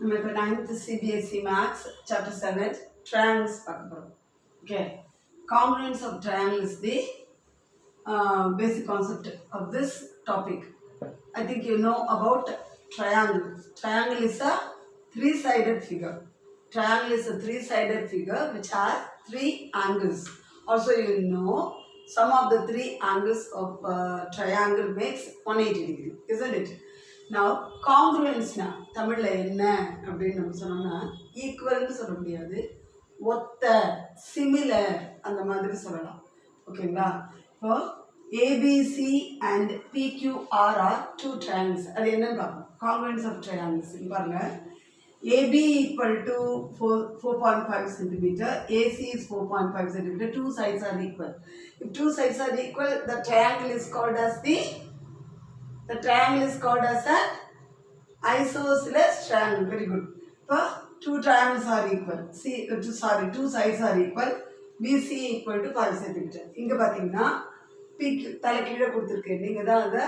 நம்ம இப்போ 9th CBSE Maths Chapter 7 Triangles பார்க்க போகிறோம். Okay. Congruence of triangle is the basic concept of this topic. I think you know about triangle. Triangle is a three-sided figure. Triangle is a three-sided figure which has three angles. Also you know sum of the three angles of triangle makes 180 degree, isn't it? Now congruence na தமிழ்ல என்ன அப்படின்னு நம்ம சொன்னோம்னா ஈக்குவல்னு சொல்ல முடியாது, ஒத்த, similar அந்த மாதிரி சொல்லலாம். ஓகேங்களா? இப்போ ABC and PQR are two triangles. அது என்னன்னு பார்ப்போம். காங்க்ருயன்ஸ் ஆஃப் ட்ரையாங்கிள்ஸ் பாருங்க. AB equal to 4.5 centimeter, AC is 4.5 centimeter, two sides are equal. If two sides are equal, the triangle is called as an isosceles triangle. Very good. So, two triangles are equal. Two sides are equal. BC equal to 5 centimeter. இங்க பாத்தீங்கன்னா PQ தலை கீழே கொடுத்திருக்கேன். நீங்க தான் அதை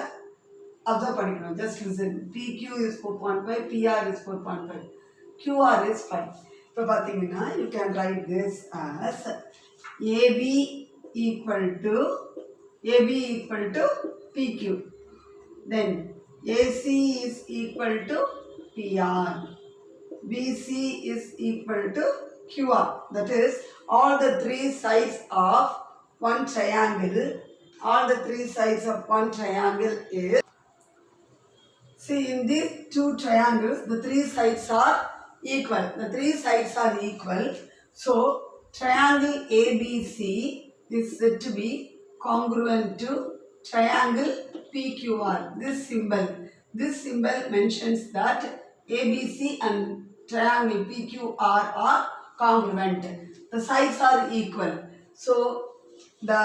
observe பண்ணிக்கணும். Just listen. PQ is 4.5, PR is 4.5, QR is 5. இப்போ பாத்தீங்கன்னா you can write this as AB equal to PQ. Then AC is equal to PR. BC is equal to QR. That is, all the three sides of one triangle. Is. See, in these two triangles, the three sides are equal. So, triangle ABC is said to be congruent to triangle PQR. This symbol mentions that ABC and triangle PQR are congruent. The sides are equal. So, the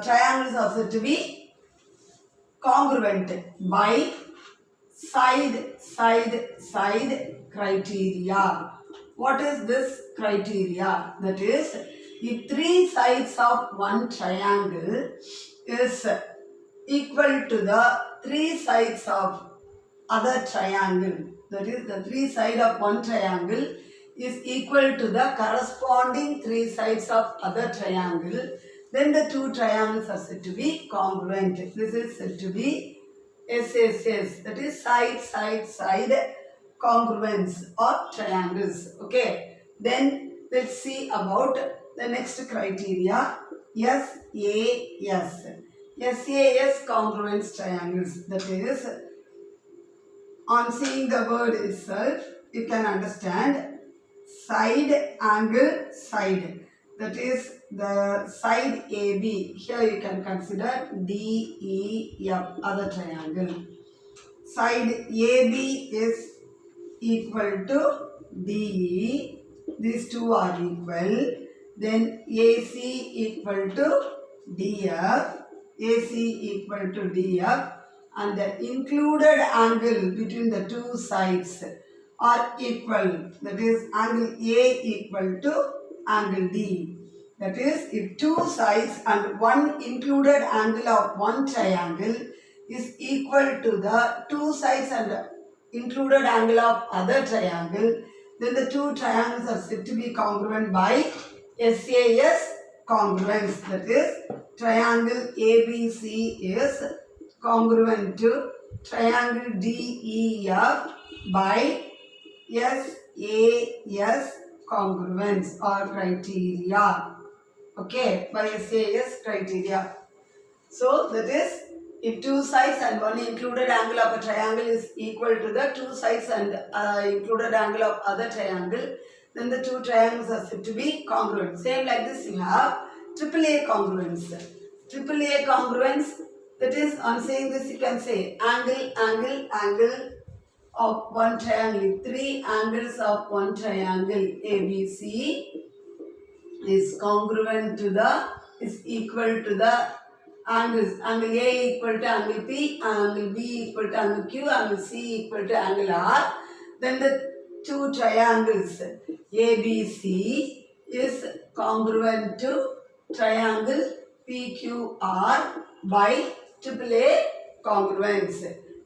triangles are said to be congruent by side criteria. What is this criteria? That is, if three sides of one triangle is equal to the three sides of other triangle, that is, the three sides of one triangle is equal to the corresponding three sides of other triangle, then the two triangles are said to be congruent. This is said to be SSS, that is side congruence of triangles. Okay, then let's see about the next criteria. SAS congruence triangles. That is, on seeing the word itself, you can understand side angle side. That is the side AB. Here you can consider DEF, other triangle. Side AB is equal to DE. These two are equal. Then AC equal to DF. AC equal to DF. And the included angle between the two sides are equal. That is, angle A equal to angle D. That is, if two sides and one included angle of one triangle is equal to the two sides and included angle of other triangle, then the two triangles are said to be congruent by SAS congruence. That is, triangle ABC is congruent to triangle DEF by SAS congruence or criteria. Okay, by SAS criteria. So that is, if two sides and one included angle of a triangle is equal to the two sides and included angle of other triangle, then the two triangles are said to be congruent. Same like this, you have AAA congruence. AAA congruence, that is, on saying this you can say angle of one triangle. Three angles of one triangle ABC is congruent to is equal to the angles. Angle A equal to angle P, angle B equal to angle Q, angle C equal to angle R. Then the two triangles ABC is congruent to triangle PQR by AAA congruence.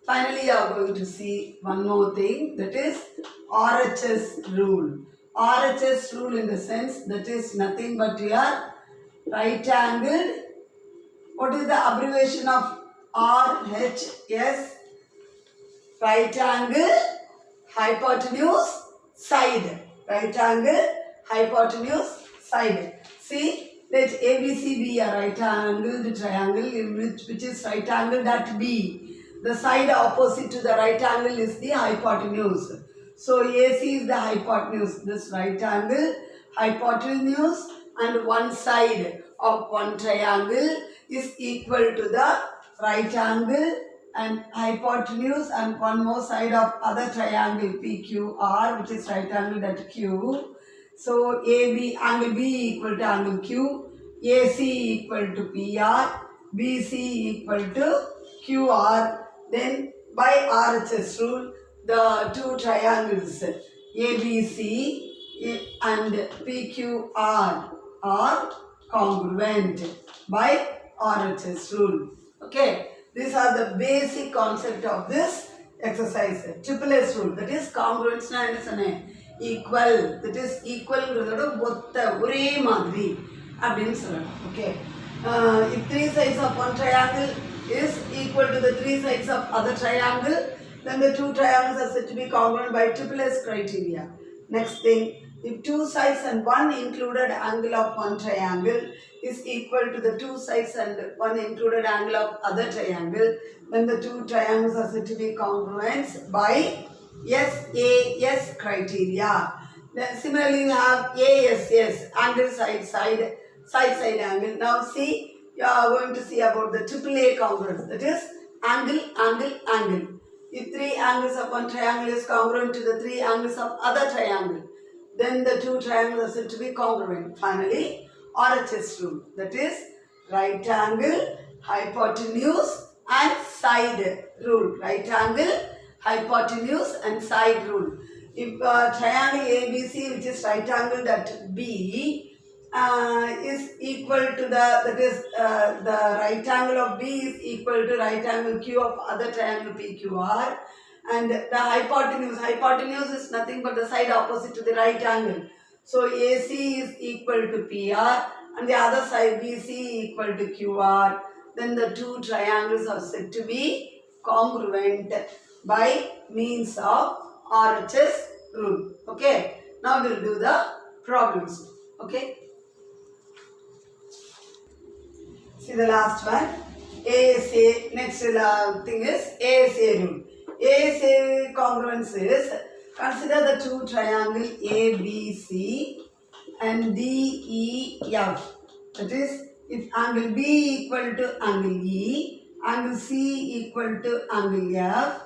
Finally, you are going to see one more thing, that is RHS rule. RHS rule in the sense that is nothing but your right angled. What is the abbreviation of RHS? Right angle, hypotenuse, side. Right angle, hypotenuse, side. See, let ABC be a right angled triangle which is right angled at B. The side opposite to the right angle is the hypotenuse. So AC is the hypotenuse. This right angle, hypotenuse and one side of one triangle is equal to the right angle and hypotenuse and one more side of other triangle PQR, which is right angle at Q. So AB, angle B equal to angle Q, AC equal to PR, BC equal to QR. Then by RHS rule, the two triangles ABC and PQR are congruent by RHS rule. Okay, these are the basic concept of this exercise. Triple S rule, that is congruence na enna sonna equal, that is equal ங்கறதோட ஒத்த ஒரே மாதிரி அப்படினு சொல்லலாம். Okay, if three sides of one triangle is equal to the three sides of other triangle, then the two triangles are said to be congruent by triple S criteria. Next thing, if two sides and one included angle of one triangle is equal to the two sides and one included angle of other triangle, then the two triangles are said to be congruent by SAS criteria. Then similarly you have ASS, angle side angle. Now see, you are going to see about the AAA congruence, that is angle. If three angles of one triangle is congruent to the three angles of other triangle, then the two triangles are said to be congruent. Finally, RHS rule, that is right angle, hypotenuse and side rule. Right angle, hypotenuse and side rule. If triangle ABC, which is right angled at B, is equal to the right angle of B is equal to right angle Q of other triangle PQR, and the hypotenuse is nothing but the side opposite to the right angle. So AC is equal to PR and the other side BC equal to QR. Then the two triangles are said to be congruent by means of RHS rule. Okay, now we'll do the problems. Okay, see the last one, ASA. Next thing is ASA rule. ASA congruence is, consider the two triangle ABC and DEF. That is, if angle B equal to angle E, angle C equal to angle F,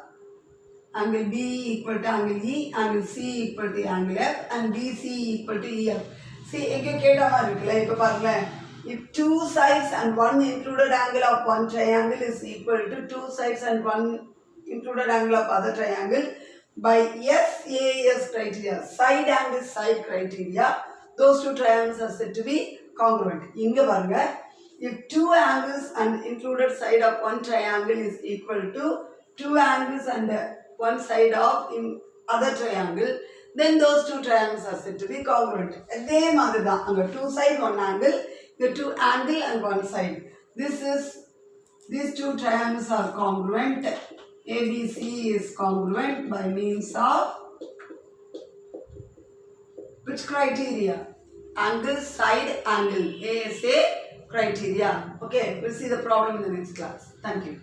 angle B equal to angle E, angle C equal to angle F, and BC equal to EF. See, எங்கே கேட்ட மாதிரி இருக்குல்ல, இப்போ பாருங்களேன், if two sides and one included angle of one triangle is equal to two sides and one included angle of other triangle, by SAS criteria, side angle side criteria, those two triangles are said to be congruent. இங்க பாருங்க, if two angles and included side of one triangle is equal to two angles and one side of other triangle, then those two triangles are said to be congruent. அதே மாதிரி தான், அங்க two side one angle, the two angle and one side. These two triangles are congruent. ABC is congruent by means of which criteria? Angle, side, angle. ASA criteria. Okay, we'll see the problem in the next class. Thank you.